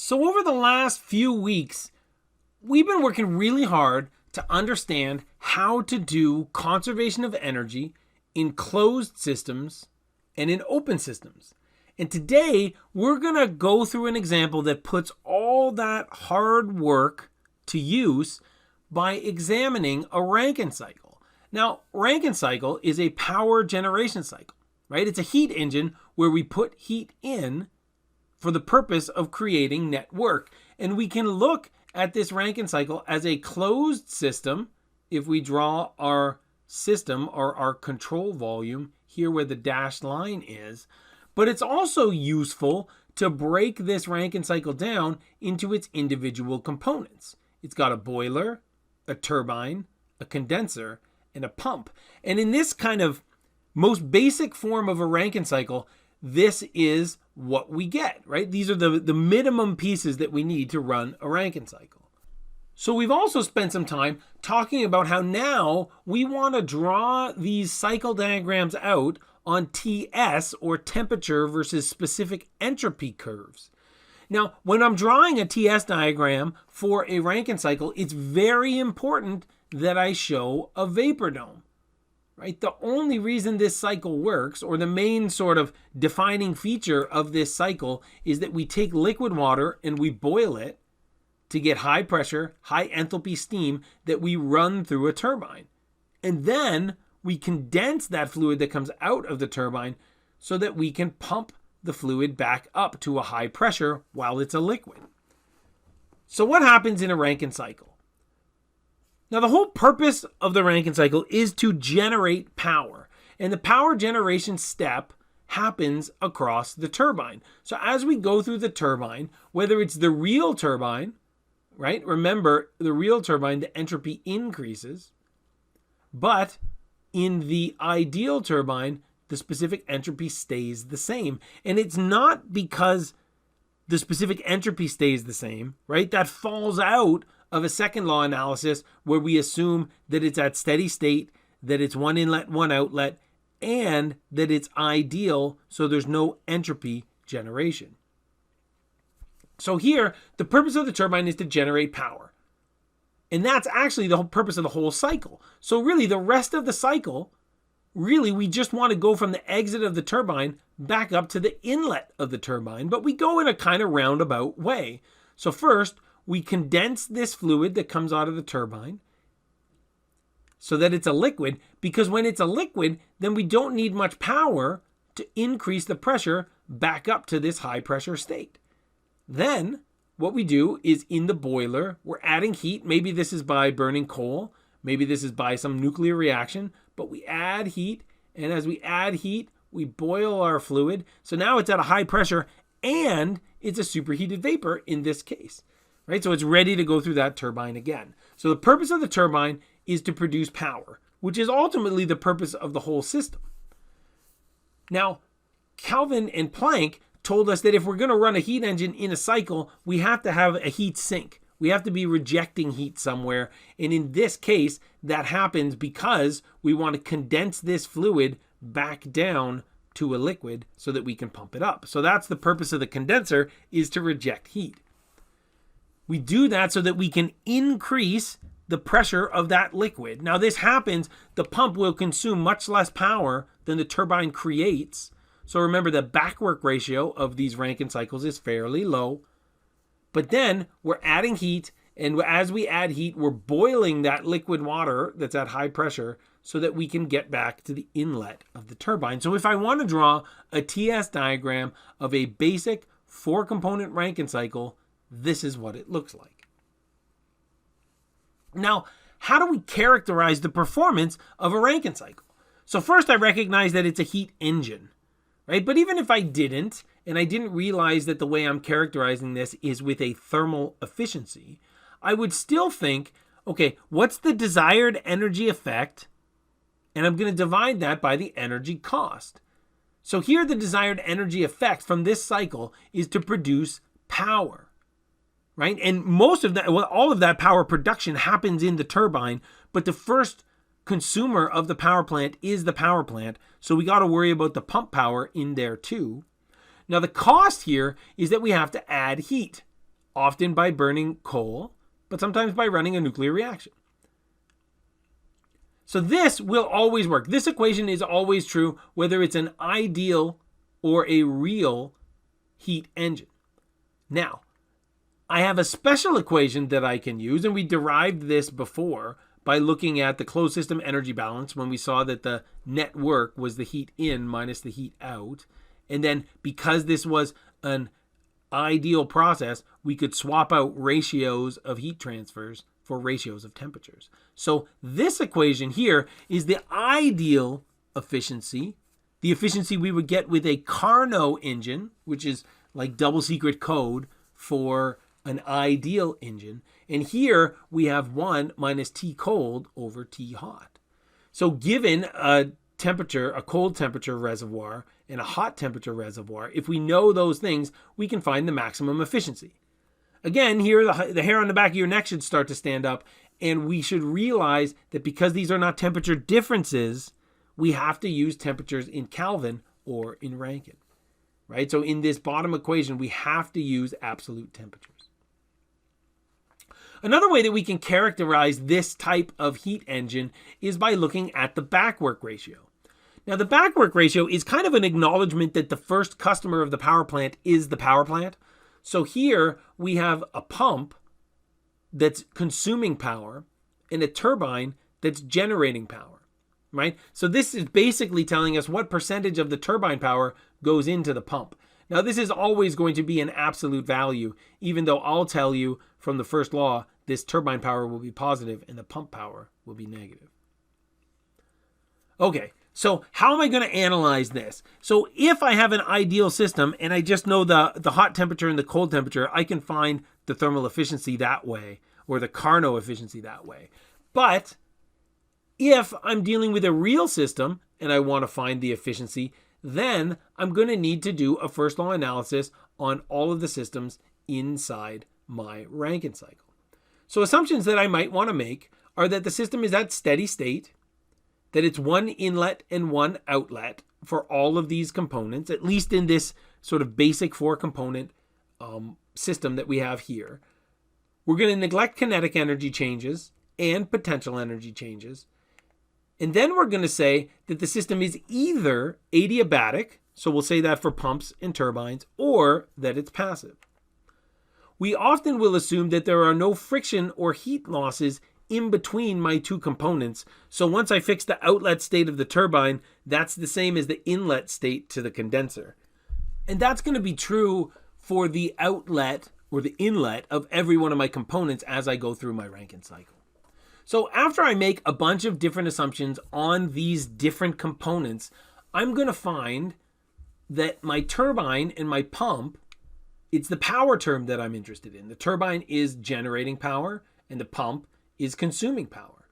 So over the last few weeks, we've been working really hard to understand how to do conservation of energy in closed systems and in open systems. And today, we're going to go through an example that puts all that hard work to use by examining a Rankine cycle. Now, Rankine cycle is a power generation cycle, right? It's a heat engine where we put heat in for the purpose of creating net work. And we can look at this Rankine cycle as a closed system if we draw our system or our control volume here where the dashed line is. But it's also useful to break this Rankine cycle down into its individual components. It's got a boiler, a turbine, a condenser, and a pump. And in this kind of most basic form of a Rankine cycle, this is what we get, right? These are the minimum pieces that we need to run a Rankine cycle. So we've also spent some time talking about how now we want to draw these cycle diagrams out on TS, or temperature versus specific entropy curves. Now, when I'm drawing a TS diagram for a Rankine cycle, it's very important that I show a vapor dome. Right? The only reason this cycle works, or the main sort of defining feature of this cycle, is that we take liquid water and we boil it to get high pressure, high enthalpy steam that we run through a turbine. And then we condense that fluid that comes out of the turbine so that we can pump the fluid back up to a high pressure while it's a liquid. So what happens in a Rankine cycle? Now, the whole purpose of the Rankine cycle is to generate power. And the power generation step happens across the turbine. So as we go through the turbine, whether it's the real turbine, right? Remember, the real turbine, the entropy increases. But in the ideal turbine, the specific entropy stays the same. And it's not because the specific entropy stays the same, right? That falls out of a second law analysis where we assume that it's at steady state, that it's one inlet, one outlet, and that it's ideal, so there's no entropy generation. So here, the purpose of the turbine is to generate power. And that's actually the whole purpose of the whole cycle. So really, the rest of the cycle, really, we just want to go from the exit of the turbine back up to the inlet of the turbine, but we go in a kind of roundabout way. So first, we condense this fluid that comes out of the turbine so that it's a liquid, because when it's a liquid, then we don't need much power to increase the pressure back up to this high pressure state. Then what we do is in the boiler, we're adding heat. Maybe this is by burning coal. Maybe this is by some nuclear reaction, but we add heat. And as we add heat, we boil our fluid. So now it's at a high pressure and it's a superheated vapor in this case, right? So it's ready to go through that turbine again. So the purpose of the turbine is to produce power, which is ultimately the purpose of the whole system. Now, Kelvin and Planck told us that if we're going to run a heat engine in a cycle, we have to have a heat sink. We have to be rejecting heat somewhere. And in this case, that happens because we want to condense this fluid back down to a liquid so that we can pump it up. So that's the purpose of the condenser, is to reject heat. We do that so that we can increase the pressure of that liquid. Now this happens, the pump will consume much less power than the turbine creates. So remember, the backwork ratio of these Rankine cycles is fairly low. But then we're adding heat, and as we add heat, we're boiling that liquid water that's at high pressure so that we can get back to the inlet of the turbine. So if I want to draw a TS diagram of a basic 4-component Rankine cycle, this is what it looks like. Now, how do we characterize the performance of a Rankine cycle? So first, I recognize that it's a heat engine. Right? But even if I didn't, and I didn't realize that the way I'm characterizing this is with a thermal efficiency, I would still think, okay, what's the desired energy effect? And I'm going to divide that by the energy cost. So here the desired energy effect from this cycle is to produce power, right? And most of that, well, all of that power production happens in the turbine, but the first consumer of the power plant is the power plant. So we got to worry about the pump power in there too. Now the cost here is that we have to add heat. often by burning coal, but sometimes by running a nuclear reaction. So this will always work. This equation is always true, whether it's an ideal or a real heat engine. Now, I have a special equation that I can use, and we derived this before by looking at the closed system energy balance when we saw that the net work was the heat in minus the heat out. And then because this was an ideal process, we could swap out ratios of heat transfers for ratios of temperatures. So this equation here is the ideal efficiency, the efficiency we would get with a Carnot engine, which is like double secret code for an ideal engine. And here we have 1 minus T cold over T hot. So given a temperature, a cold temperature reservoir and a hot temperature reservoir, if we know those things, we can find the maximum efficiency. Again, here the hair on the back of your neck should start to stand up, and we should realize that because these are not temperature differences, we have to use temperatures in Kelvin or in Rankine, right? So in this bottom equation, we have to use absolute temperatures. Another way that we can characterize this type of heat engine is by looking at the back work ratio. Now, the back work ratio is kind of an acknowledgement that the first customer of the power plant is the power plant. So here we have a pump that's consuming power and a turbine that's generating power, right? So this is basically telling us what percentage of the turbine power goes into the pump. Now, this is always going to be an absolute value, even though I'll tell you from the first law, this turbine power will be positive and the pump power will be negative. Okay, so how am I going to analyze this? So if I have an ideal system and I just know the hot temperature and the cold temperature, I can find the thermal efficiency that way, or the Carnot efficiency that way. But if I'm dealing with a real system and I want to find the efficiency, then I'm going to need to do a first law analysis on all of the systems inside my Rankine cycle. So assumptions that I might want to make are that the system is at steady state, that it's one inlet and one outlet for all of these components, at least in this sort of basic 4-component system that we have here. We're going to neglect kinetic energy changes and potential energy changes. And then we're going to say that the system is either adiabatic, so we'll say that for pumps and turbines, or that it's passive. We often will assume that there are no friction or heat losses in between my two components. So once I fix the outlet state of the turbine, that's the same as the inlet state to the condenser. And that's going to be true for the outlet or the inlet of every one of my components as I go through my Rankine cycle. So after I make a bunch of different assumptions on these different components, I'm going to find that my turbine and my pump, it's the power term that I'm interested in. The turbine is generating power and the pump is consuming power.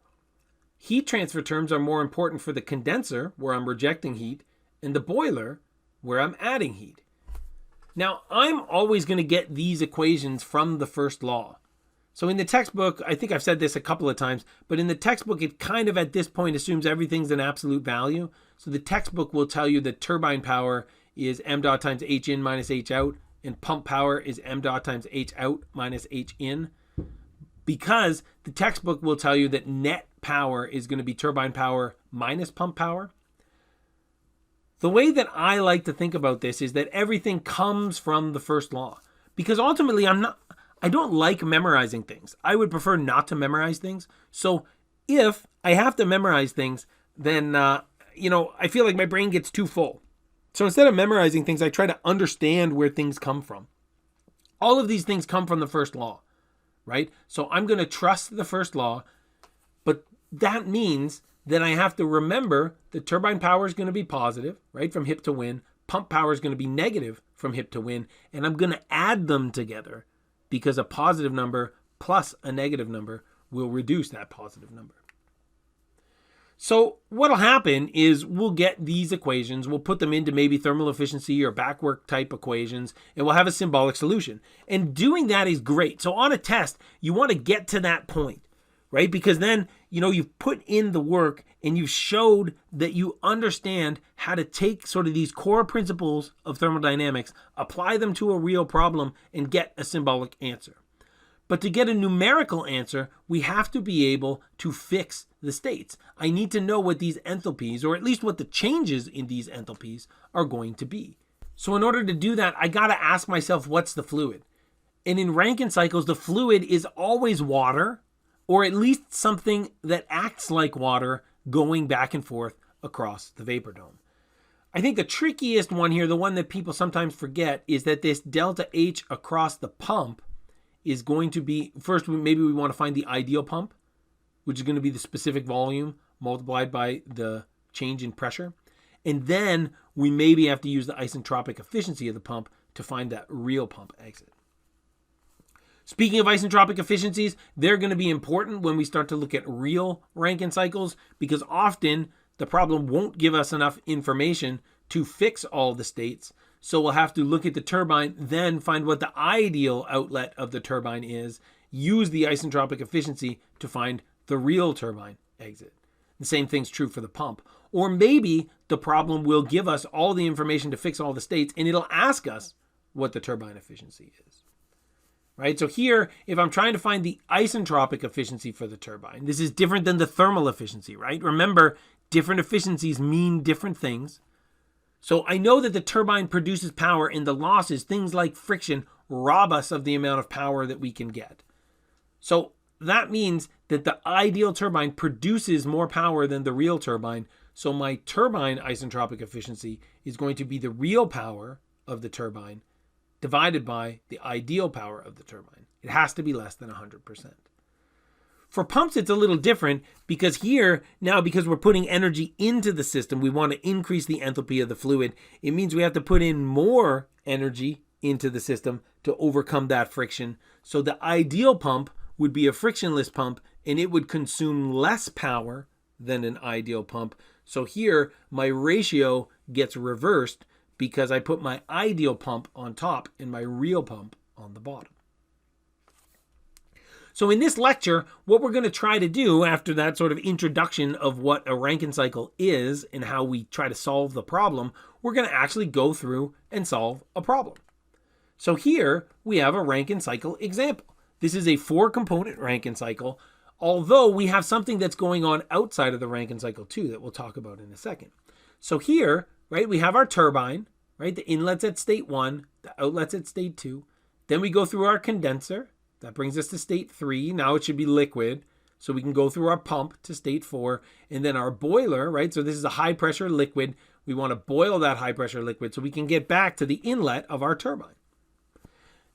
Heat transfer terms are more important for the condenser, where I'm rejecting heat, and the boiler, where I'm adding heat. Now, I'm always going to get these equations from the first law. So in the textbook, I think I've said this a couple of times, but in the textbook, it kind of at this point assumes everything's an absolute value. So the textbook will tell you that turbine power is m dot times h in minus h out, and pump power is m dot times h out minus h in, because the textbook will tell you that net power is going to be turbine power minus pump power. The way that I like to think about this is that everything comes from the first law, because ultimately I don't like memorizing things. I would prefer not to memorize things. So if I have to memorize things, then I feel like my brain gets too full. So instead of memorizing things, I try to understand where things come from. All of these things come from the first law, right? So I'm going to trust the first law, but that means that I have to remember that turbine power is going to be positive, right, from hip to win. Pump power is going to be negative from hip to win, and I'm going to add them together because a positive number plus a negative number will reduce that positive number. So what'll happen is we'll get these equations, we'll put them into maybe thermal efficiency or backwork type equations, and we'll have a symbolic solution. And doing that is great. So on a test, you want to get to that point. right? Because then, you've put in the work and you've showed that you understand how to take sort of these core principles of thermodynamics, apply them to a real problem, and get a symbolic answer. But to get a numerical answer, we have to be able to fix the states. I need to know what these enthalpies, or at least what the changes in these enthalpies, are going to be. So in order to do that, I got to ask myself, what's the fluid? And in Rankine cycles, the fluid is always water, or at least something that acts like water going back and forth across the vapor dome. I think the trickiest one here, the one that people sometimes forget, is that this delta H across the pump is going to be, first, maybe we want to find the ideal pump, which is going to be the specific volume multiplied by the change in pressure. And then we maybe have to use the isentropic efficiency of the pump to find that real pump exit. Speaking of isentropic efficiencies, they're going to be important when we start to look at real Rankine cycles, because often the problem won't give us enough information to fix all the states. So we'll have to look at the turbine, then find what the ideal outlet of the turbine is, use the isentropic efficiency to find the real turbine exit. The same thing's true for the pump. Or maybe the problem will give us all the information to fix all the states, and it'll ask us what the turbine efficiency is. Right? So here, if I'm trying to find the isentropic efficiency for the turbine, this is different than the thermal efficiency, right? Remember, different efficiencies mean different things. So I know that the turbine produces power, and the losses, things like friction, rob us of the amount of power that we can get. So that means that the ideal turbine produces more power than the real turbine. So my turbine isentropic efficiency is going to be the real power of the turbine divided by the ideal power of the turbine. It has to be less than 100%. For pumps, it's a little different, because here, now because we're putting energy into the system, we want to increase the enthalpy of the fluid. It means we have to put in more energy into the system to overcome that friction. So the ideal pump would be a frictionless pump, and it would consume less power than an ideal pump. So here, my ratio gets reversed because I put my ideal pump on top and my real pump on the bottom. So in this lecture, what we're going to try to do after that sort of introduction of what a Rankine cycle is and how we try to solve the problem, we're going to actually go through and solve a problem. So here we have a Rankine cycle example. This is a 4-component Rankine cycle, although we have something that's going on outside of the Rankine cycle too that we'll talk about in a second. So here, right, we have our turbine, right? The inlet's at state 1, the outlet's at state 2. Then we go through our condenser. That brings us to state 3. Now it should be liquid. So we can go through our pump to state 4. And then our boiler, right? So this is a high pressure liquid. We want to boil that high pressure liquid so we can get back to the inlet of our turbine.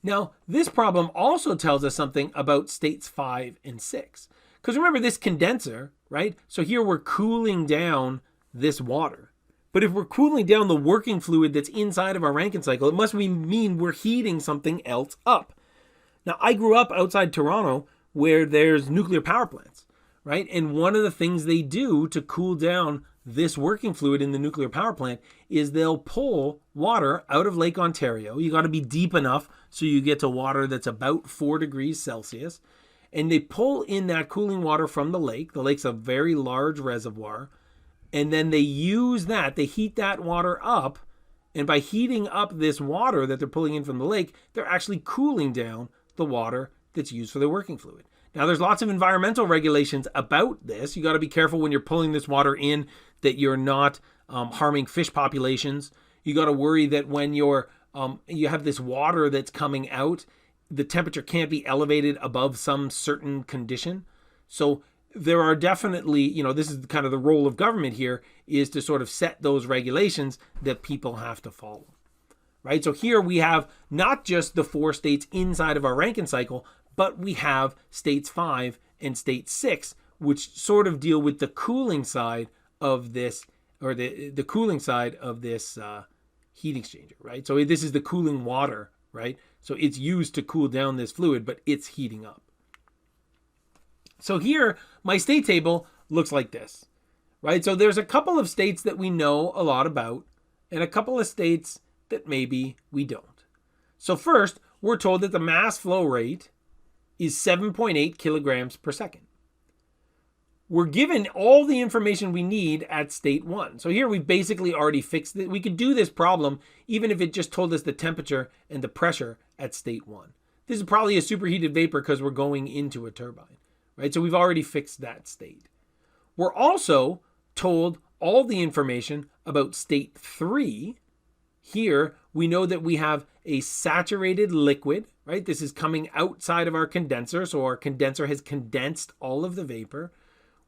Now, this problem also tells us something about states 5 and 6. Because remember this condenser, right? So here we're cooling down this water. But if we're cooling down the working fluid that's inside of our Rankine cycle, it must mean we're heating something else up. Now, I grew up outside Toronto where there's nuclear power plants, right? And one of the things they do to cool down this working fluid in the nuclear power plant is they'll pull water out of Lake Ontario. You got to be deep enough so you get to water that's about 4 degrees Celsius. And they pull in that cooling water from the lake. The lake's a very large reservoir. And then they use that, they heat that water up. And by heating up this water that they're pulling in from the lake, they're actually cooling down the water that's used for the working fluid. Now, there's lots of environmental regulations about this. You got to be careful when you're pulling this water in that you're not harming fish populations. You got to worry that when you have this water that's coming out, the temperature can't be elevated above some certain condition. So there are definitely, this is kind of the role of government here, is to sort of set those regulations that people have to follow. Right? So here we have not just the 4 states inside of our Rankine cycle, but we have states 5 and state 6, which sort of deal with the cooling side of this, or the cooling side of this heat exchanger, right? So this is the cooling water, right? So it's used to cool down this fluid, but it's heating up. So here, my state table looks like this, right? So there's a couple of states that we know a lot about, and a couple of states that maybe we don't. So first, we're told that the mass flow rate is 7.8 kilograms per second. we're given all the information we need at state 1. So here we've basically already fixed it. We could do this problem even if it just told us the temperature and the pressure at state 1. This is probably a superheated vapor because we're going into a turbine, right? So we've already fixed that state. We're also told all the information about state 3. Here we know that we have a saturated liquid, right? This is coming outside of our condenser, so our condenser has condensed all of the vapor.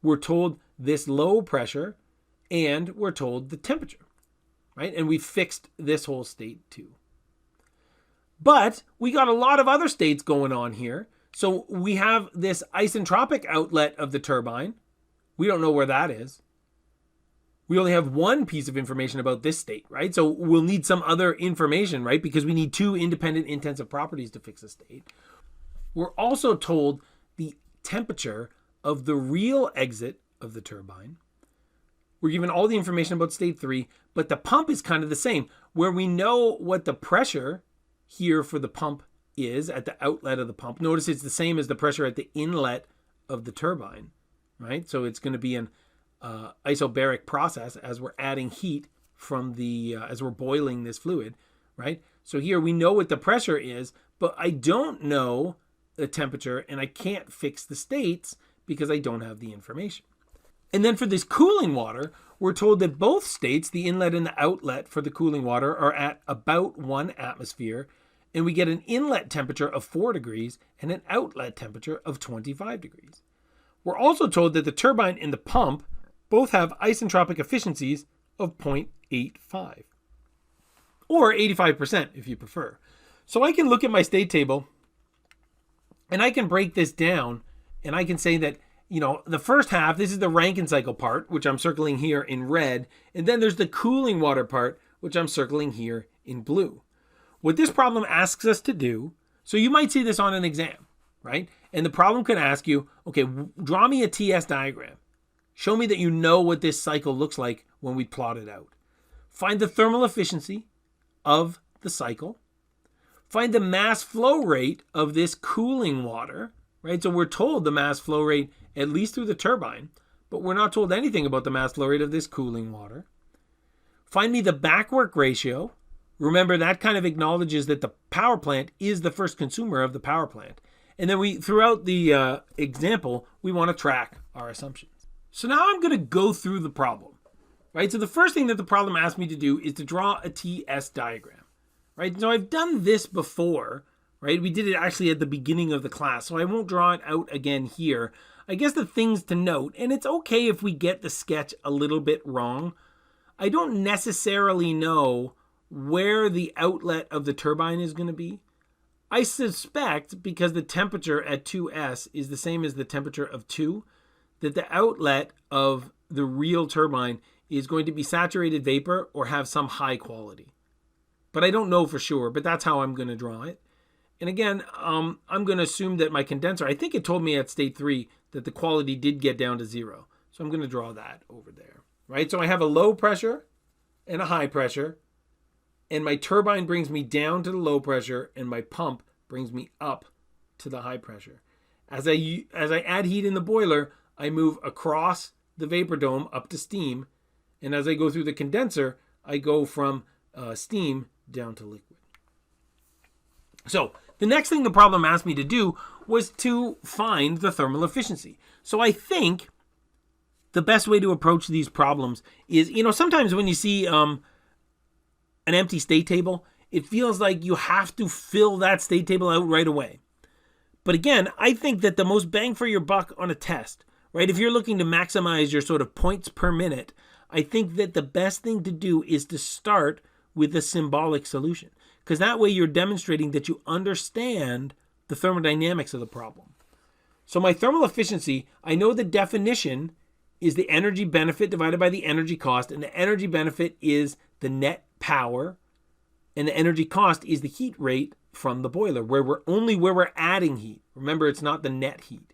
We're told this low pressure, and we're told the temperature, right? And we fixed this whole state too. But we got a lot of other states going on here. So we have this isentropic outlet of the turbine. We don't know where that is. We only have one piece of information about this state, right? So we'll need some other information, right? Because we need two independent intensive properties to fix a state. We're also told the temperature of the real exit of the turbine. We're given all the information about state 3, but the pump is kind of the same, where we know what the pressure here for the pump is at the outlet of the pump. Notice it's the same as the pressure at the inlet of the turbine, right? So it's going to be an isobaric process as we're adding heat from the, as we're boiling this fluid, right? So here we know what the pressure is, but I don't know the temperature and I can't fix the states because I don't have the information. And then for this cooling water, we're told that both states, the inlet and the outlet for the cooling water, are at about 1 atmosphere, and we get an inlet temperature of 4 degrees and an outlet temperature of 25 degrees. We're also told that the turbine and the pump both have isentropic efficiencies of 0.85, or 85% if you prefer. So I can look at my state table and I can break this down and I can say that, you know, the first half, this is the Rankine cycle part, which I'm circling here in red. And then there's the cooling water part, which I'm circling here in blue. What this problem asks us to do, so you might see this on an exam, right? And the problem could ask you, okay, draw me a TS diagram. Show me that you know what this cycle looks like when we plot it out. Find the thermal efficiency of the cycle. Find the mass flow rate of this cooling water, right? So we're told the mass flow rate at least through the turbine, but we're not told anything about the mass flow rate of this cooling water. Find me the backwork ratio. Remember, that kind of acknowledges that the power plant is the first consumer of the power plant. And then we, throughout the example, we want to track our assumptions. So now I'm going to go through the problem, right? So the first thing that the problem asked me to do is to draw a TS diagram, right? So I've done this before, right? We did it actually at the beginning of the class, so I won't draw it out again here. I guess the things to note, and it's okay if we get the sketch a little bit wrong. I don't necessarily know where the outlet of the turbine is going to be. I suspect, because the temperature at 2S is the same as the temperature of 2, that the outlet of the real turbine is going to be saturated vapor or have some high quality. But I don't know for sure, but that's how I'm going to draw it. And again, I'm going to assume that my condenser, I think it told me at state 3 that the quality did get down to 0. So I'm going to draw that over there, right? So I have a low pressure and a high pressure, and my turbine brings me down to the low pressure, and my pump brings me up to the high pressure. As I add heat in the boiler, I move across the vapor dome up to steam, and as I go through the condenser, I go from steam down to liquid. So the next thing the problem asked me to do was to find the thermal efficiency. So I think the best way to approach these problems is, you know, sometimes when you see an empty state table, it feels like you have to fill that state table out right away. But again, I think that the most bang for your buck on a test, right, if you're looking to maximize your sort of points per minute, I think that the best thing to do is to start with a symbolic solution, because that way you're demonstrating that you understand the thermodynamics of the problem. So my thermal efficiency, I know the definition is the energy benefit divided by the energy cost, and the energy benefit is the net power, and the energy cost is the heat rate from the boiler, where we're adding heat. Remember, it's not the net heat,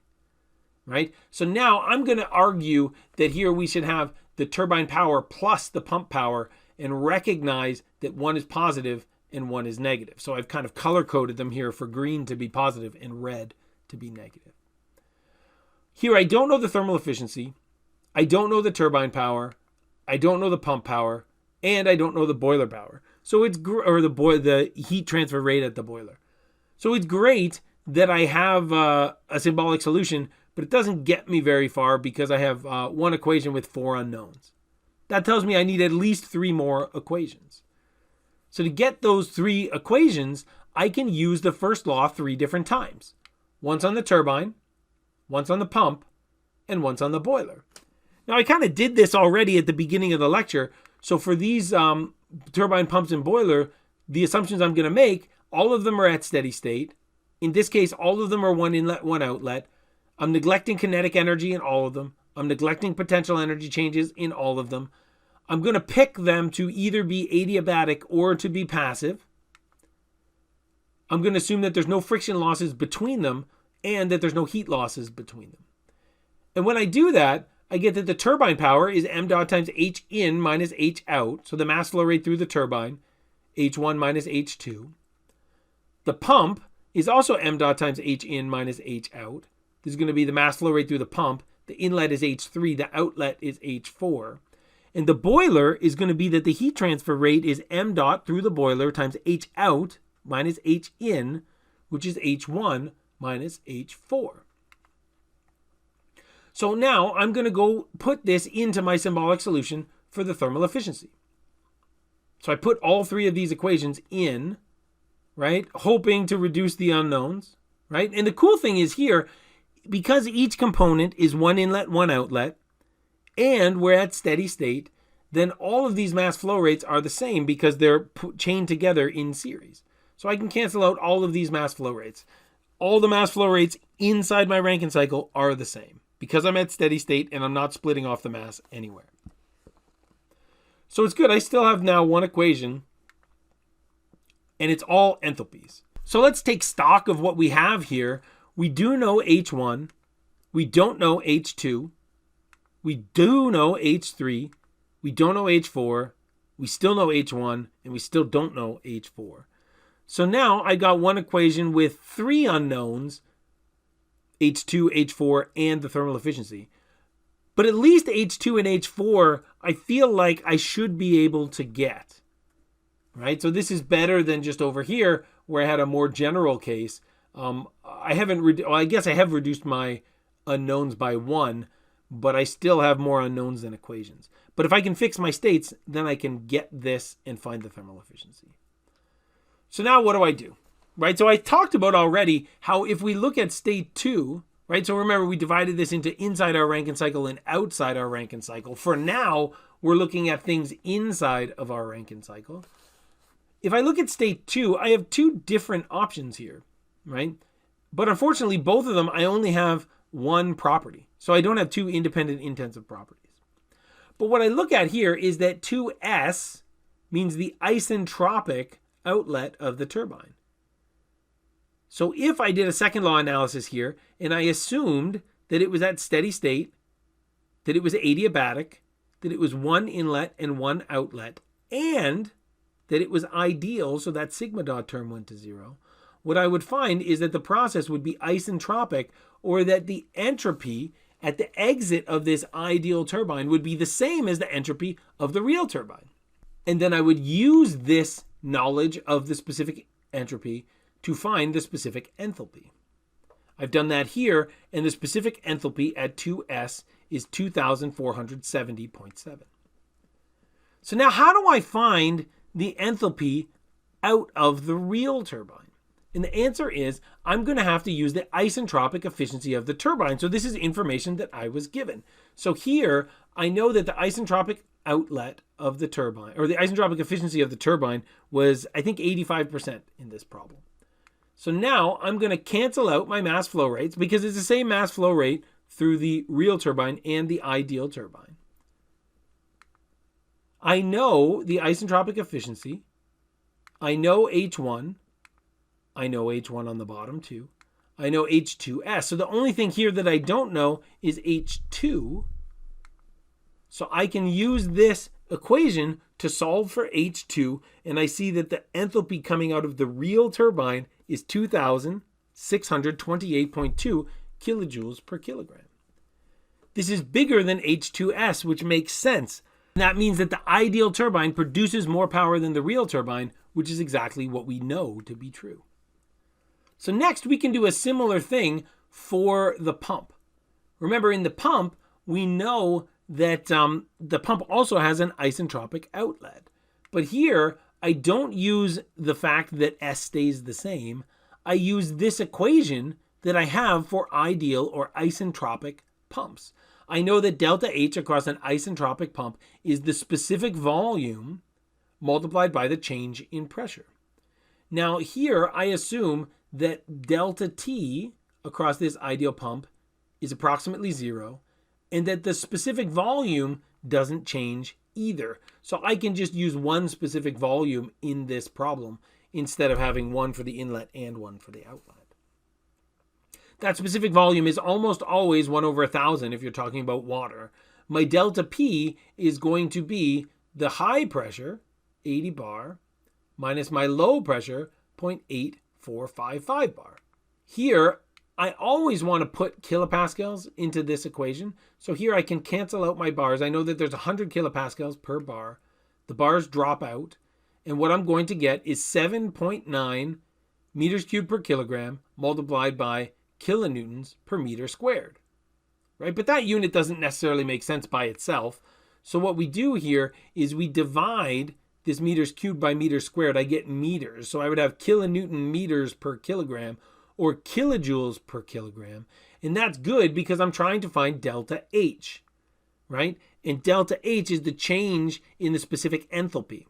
right? So now I'm going to argue that here we should have the turbine power plus the pump power and recognize that one is positive and one is negative. So I've kind of color-coded them here for green to be positive and red to be negative. Here I don't know the thermal efficiency. I don't know the turbine power, I don't know the pump power, and I don't know the boiler power. So it's the heat transfer rate at the boiler. So it's great that I have a symbolic solution, but it doesn't get me very far because I have one equation with 4 unknowns. That tells me I need at least 3 more equations. So to get those 3 equations, I can use the first law 3 different times. Once on the turbine, once on the pump, and once on the boiler. Now I kind of did this already at the beginning of the lecture. So for these turbine, pumps, and boiler, the assumptions I'm going to make, all of them are at steady state. In this case, all of them are one inlet, one outlet. I'm neglecting kinetic energy in all of them. I'm neglecting potential energy changes in all of them. I'm going to pick them to either be adiabatic or to be passive. I'm going to assume that there's no friction losses between them and that there's no heat losses between them. And when I do that, I get that the turbine power is m dot times h in minus h out. So the mass flow rate through the turbine, h1 minus h2. The pump is also m dot times h in minus h out. This is going to be the mass flow rate through the pump. The inlet is h3, the outlet is h4. And the boiler is going to be that the heat transfer rate is m dot through the boiler times h out minus h in, which is h1 minus h4. So now I'm going to go put this into my symbolic solution for the thermal efficiency. So I put all 3 of these equations in, right, hoping to reduce the unknowns, right? And the cool thing is here, because each component is one inlet, one outlet, and we're at steady state, then all of these mass flow rates are the same because they're chained together in series. So I can cancel out all of these mass flow rates. All the mass flow rates inside my Rankine cycle are the same because I'm at steady state and I'm not splitting off the mass anywhere. So it's good. I still have now one equation and it's all enthalpies. So let's take stock of what we have here. We do know H1. We don't know H2. We do know H3. We don't know H4. We still know H1. And we still don't know H4. So now I got one equation with 3 unknowns, H2, H4, and the thermal efficiency. But at least H2 and H4, I feel like I should be able to get. Right? So this is better than just over here where I had a more general case. I guess I have reduced my unknowns by 1, but I still have more unknowns than equations. But if I can fix my states, then I can get this and find the thermal efficiency. So now what do I do? Right? So I talked about already how if we look at state 2, right? So remember we divided this into inside our Rankine cycle and outside our Rankine cycle. For now, we're looking at things inside of our Rankine cycle. If I look at state 2, I have 2 different options here, right? But unfortunately, both of them, I only have one property. So I don't have 2 independent intensive properties. But what I look at here is that 2s means the isentropic outlet of the turbine. So if I did a second law analysis here and I assumed that it was at steady state, that it was adiabatic, that it was one inlet and one outlet, and that it was ideal, so that sigma dot term went to 0, what I would find is that the process would be isentropic, or that the entropy at the exit of this ideal turbine would be the same as the entropy of the real turbine. And then I would use this knowledge of the specific entropy to find the specific enthalpy. I've done that here, and the specific enthalpy at 2s is 2470.7. So now how do I find the enthalpy out of the real turbine? And the answer is I'm going to have to use the isentropic efficiency of the turbine. So this is information that I was given. So here I know that the isentropic outlet of the turbine, or the isentropic efficiency of the turbine, was I think 85% in this problem. So now I'm going to cancel out my mass flow rates because it's the same mass flow rate through the real turbine and the ideal turbine. I know the isentropic efficiency. I know H1. I know H1 on the bottom too. I know H2s. So the only thing here that I don't know is H2. So I can use this equation to solve for H2, and I see that the enthalpy coming out of the real turbine is 2,628.2 kilojoules per kilogram. This is bigger than H2S, which makes sense. And that means that the ideal turbine produces more power than the real turbine, which is exactly what we know to be true. So next, we can do a similar thing for the pump. Remember, in the pump, we know that the pump also has an isentropic outlet. But here, I don't use the fact that S stays the same. I use this equation that I have for ideal or isentropic pumps. I know that delta H across an isentropic pump is the specific volume multiplied by the change in pressure. Now here, I assume that delta T across this ideal pump is approximately 0, and that the specific volume doesn't change either. So I can just use one specific volume in this problem instead of having one for the inlet and one for the outlet. That specific volume is almost always 1 over 1,000 if you're talking about water. My delta P is going to be the high pressure, 80 bar, minus my low pressure, 0.8455 bar. Here, I always want to put kilopascals into this equation. So here I can cancel out my bars. I know that there's 100 kilopascals per bar. The bars drop out. And what I'm going to get is 7.9 meters cubed per kilogram multiplied by kilonewtons per meter squared. Right? But that unit doesn't necessarily make sense by itself. So what we do here is we divide this meters cubed by meters squared. I get meters. So I would have kilonewton meters per kilogram, or kilojoules per kilogram. And that's good because I'm trying to find delta H, right? And delta H is the change in the specific enthalpy,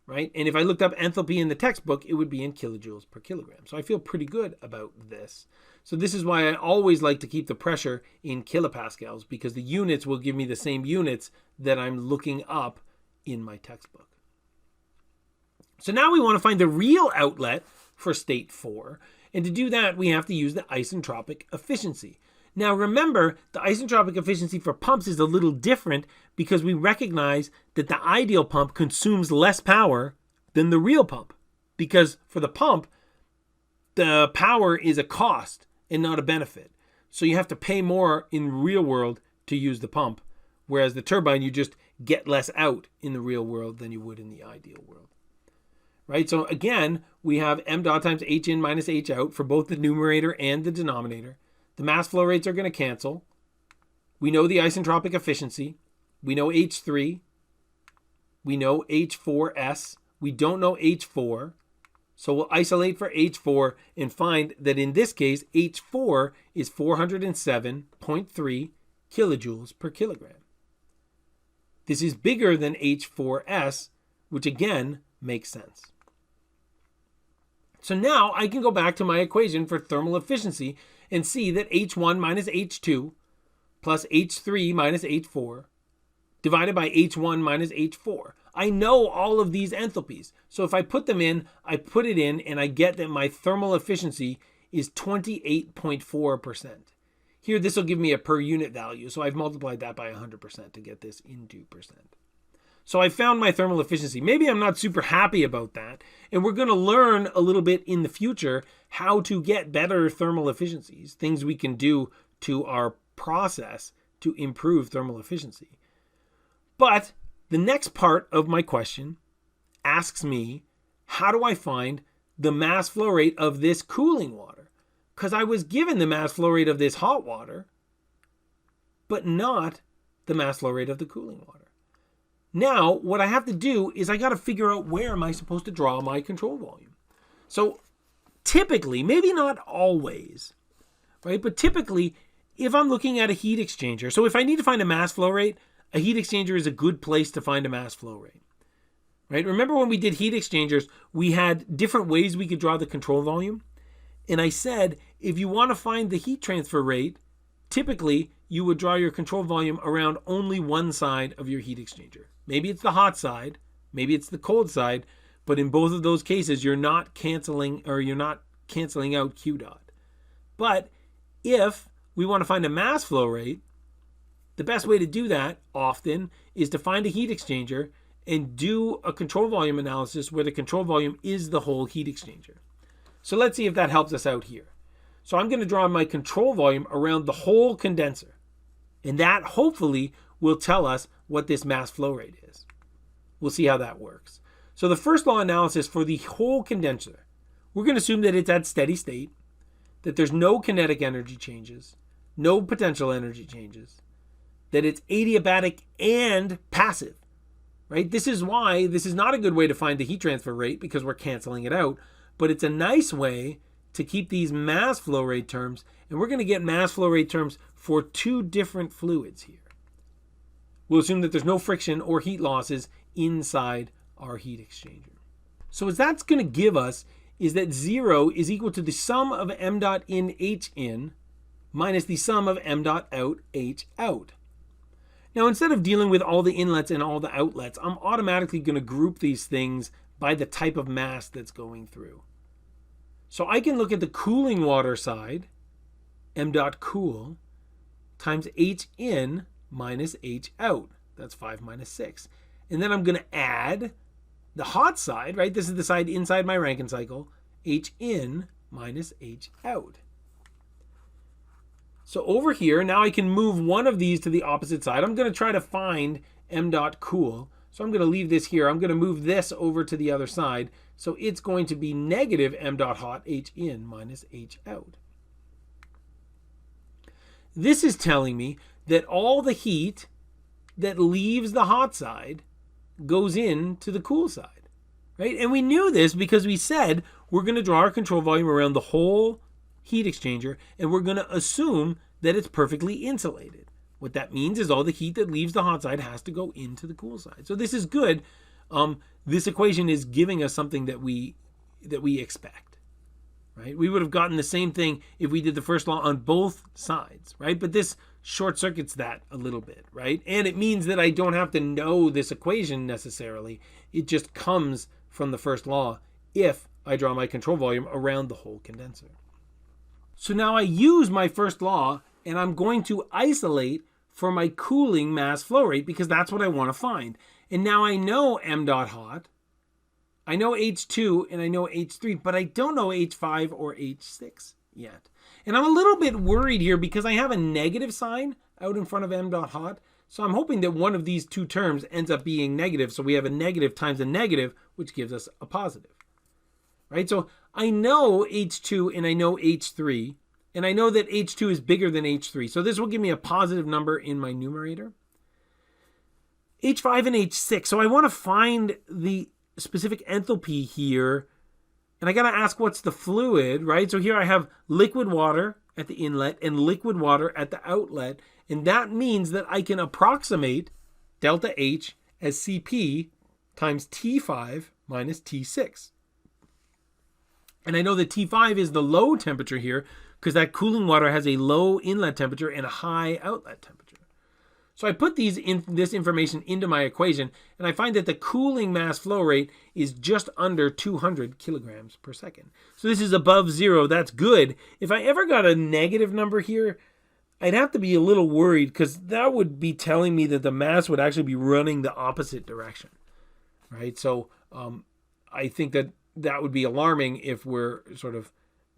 right? And if I looked up enthalpy in the textbook, it would be in kilojoules per kilogram. So I feel pretty good about this. So this is why I always like to keep the pressure in kilopascals, because the units will give me the same units that I'm looking up in my textbook. So now we want to find the real outlet for state 4. And to do that, we have to use the isentropic efficiency. Now remember, the isentropic efficiency for pumps is a little different because we recognize that the ideal pump consumes less power than the real pump. Because for the pump, the power is a cost and not a benefit. So you have to pay more in real world to use the pump. Whereas the turbine, you just get less out in the real world than you would in the ideal world. Right, so again, we have m dot times h in minus h out for both the numerator and the denominator. The mass flow rates are going to cancel. We know the isentropic efficiency. We know H3. We know H4S. We don't know H4. So we'll isolate for H4 and find that in this case, H4 is 407.3 kilojoules per kilogram. This is bigger than H4S, which again makes sense. So now I can go back to my equation for thermal efficiency and see that H1 minus H2 plus H3 minus H4 divided by H1 minus H4. I know all of these enthalpies. So if I put them in, I put it in, and I get that my thermal efficiency is 28.4%. Here, this will give me a per unit value. So I've multiplied that by 100% to get this into percent. So I found my thermal efficiency. Maybe I'm not super happy about that. And we're going to learn a little bit in the future how to get better thermal efficiencies, things we can do to our process to improve thermal efficiency. But the next part of my question asks me, how do I find the mass flow rate of this cooling water? Because I was given the mass flow rate of this hot water, but not the mass flow rate of the cooling water. Now, what I have to do is I got to figure out where am I supposed to draw my control volume. So typically, maybe not always, right? But typically, if I'm looking at a heat exchanger, so if I need to find a mass flow rate, a heat exchanger is a good place to find a mass flow rate, right? Remember when we did heat exchangers, we had different ways we could draw the control volume. And I said, if you want to find the heat transfer rate, typically you would draw your control volume around only one side of your heat exchanger. Maybe it's the hot side, maybe it's the cold side, but in both of those cases, you're not canceling out Q dot. But if we want to find a mass flow rate, the best way to do that often is to find a heat exchanger and do a control volume analysis where the control volume is the whole heat exchanger. So let's see if that helps us out here. So I'm going to draw my control volume around the whole condenser. And that hopefully will tell us what this mass flow rate is. We'll see how that works. So the first law analysis for the whole condenser, we're going to assume that it's at steady state, that there's no kinetic energy changes, no potential energy changes, that it's adiabatic and passive, right? This is why this is not a good way to find the heat transfer rate because we're canceling it out, but it's a nice way to keep these mass flow rate terms, and we're going to get mass flow rate terms for two different fluids here. We'll assume that there's no friction or heat losses inside our heat exchanger. So what that's going to give us is that 0 is equal to the sum of m dot in H in minus the sum of m dot out H out. Now, instead of dealing with all the inlets and all the outlets, I'm automatically going to group these things by the type of mass that's going through. So I can look at the cooling water side, m dot cool, times H in minus H out. That's 5 minus 6. And then I'm going to add the hot side, right? This is the side inside my Rankine cycle, H in minus H out. So over here, now I can move one of these to the opposite side. I'm going to try to find m dot cool. So I'm going to leave this here. I'm going to move this over to the other side. So it's going to be negative m dot hot H in minus H out. This is telling me that all the heat that leaves the hot side goes into the cool side, right? And we knew this because we said we're going to draw our control volume around the whole heat exchanger, and we're going to assume that it's perfectly insulated. What that means is all the heat that leaves the hot side has to go into the cool side. So this is good. This equation is giving us something that we expect, right? We would have gotten the same thing if we did the first law on both sides, right? But this short circuits that a little bit, right? And it means that I don't have to know this equation necessarily. It just comes from the first law if I draw my control volume around the whole condenser. So now I use my first law and I'm going to isolate for my cooling mass flow rate because that's what I want to find. And now I know m dot hot, I know H2 and I know H3, but I don't know H5 or H6 yet. And I'm a little bit worried here because I have a negative sign out in front of m dot hot. So I'm hoping that one of these two terms ends up being negative. So we have a negative times a negative, which gives us a positive, right? So I know H2 and I know H3, and I know that H2 is bigger than H3. So this will give me a positive number in my numerator. H5 and H6. So I want to find the specific enthalpy here. And I got to ask what's the fluid, right? So here I have liquid water at the inlet and liquid water at the outlet. And that means that I can approximate delta H as Cp times T5 minus T6. And I know that T5 is the low temperature here because that cooling water has a low inlet temperature and a high outlet temperature. So I put this information into my equation, and I find that the cooling mass flow rate is just under 200 kilograms per second. So this is above 0. That's good. If I ever got a negative number here, I'd have to be a little worried because that would be telling me that the mass would actually be running the opposite direction, right? So I think that would be alarming if we're sort of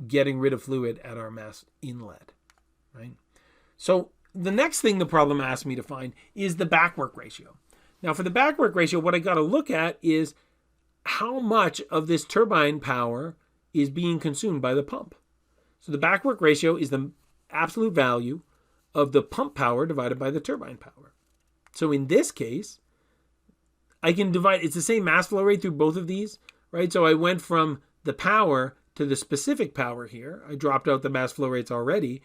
getting rid of fluid at our mass inlet, right? So the next thing the problem asked me to find is the backwork ratio. Now for the backwork ratio, what I got to look at is how much of this turbine power is being consumed by the pump. So the backwork ratio is the absolute value of the pump power divided by the turbine power. So in this case, I can divide, it's the same mass flow rate through both of these, right? So I went from the power to the specific power here. I dropped out the mass flow rates already.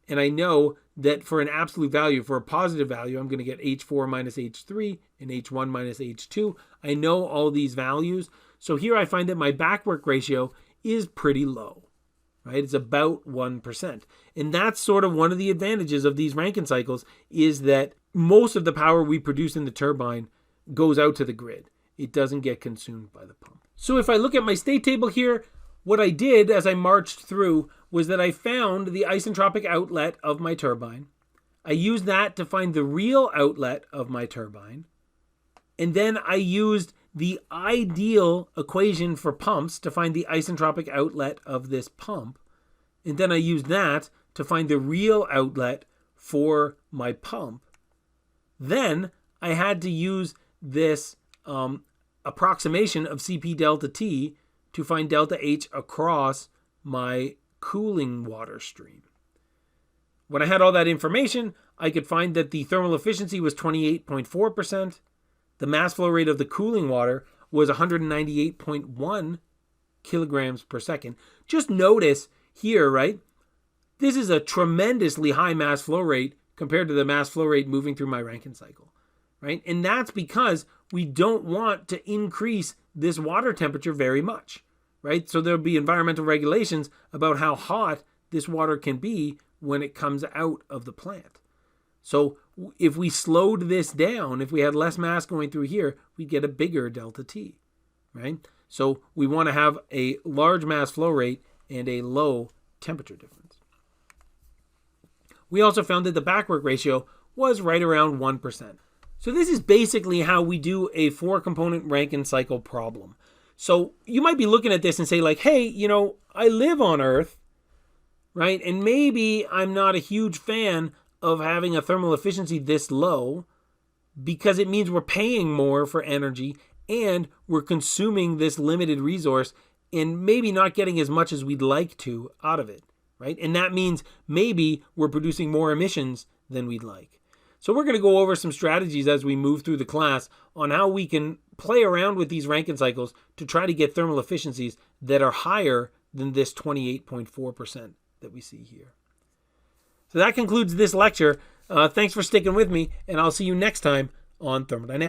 And I know that for an absolute value, for a positive value, I'm going to get H4 minus H3 and H1 minus H2. I know all these values. So here I find that my backwork ratio is pretty low, right? It's about 1%. And that's sort of one of the advantages of these Rankine cycles is that most of the power we produce in the turbine goes out to the grid. It doesn't get consumed by the pump. So if I look at my state table here, what I did as I marched through was that I found the isentropic outlet of my turbine. I used that to find the real outlet of my turbine. And then I used the ideal equation for pumps to find the isentropic outlet of this pump. And then I used that to find the real outlet for my pump, then I had to use this approximation of Cp delta T to find delta H across my cooling water stream. When I had all that information, I could find that the thermal efficiency was 28.4%. The mass flow rate of the cooling water was 198.1 kilograms per second. Just notice here, right? This is a tremendously high mass flow rate compared to the mass flow rate moving through my Rankine cycle, right? And that's because we don't want to increase this water temperature very much, right? So there'll be environmental regulations about how hot this water can be when it comes out of the plant. So if we slowed this down, if we had less mass going through here, we'd get a bigger delta T, right? So we want to have a large mass flow rate and a low temperature difference. We also found that the backwork ratio was right around 1%. So this is basically how we do a 4-component Rankine cycle problem. So you might be looking at this and say like, hey, I live on Earth, right? And maybe I'm not a huge fan of having a thermal efficiency this low because it means we're paying more for energy and we're consuming this limited resource and maybe not getting as much as we'd like to out of it, right? And that means maybe we're producing more emissions than we'd like. So we're going to go over some strategies as we move through the class on how we can play around with these Rankine cycles to try to get thermal efficiencies that are higher than this 28.4% that we see here. So that concludes this lecture. Thanks for sticking with me, and I'll see you next time on Thermodynamics.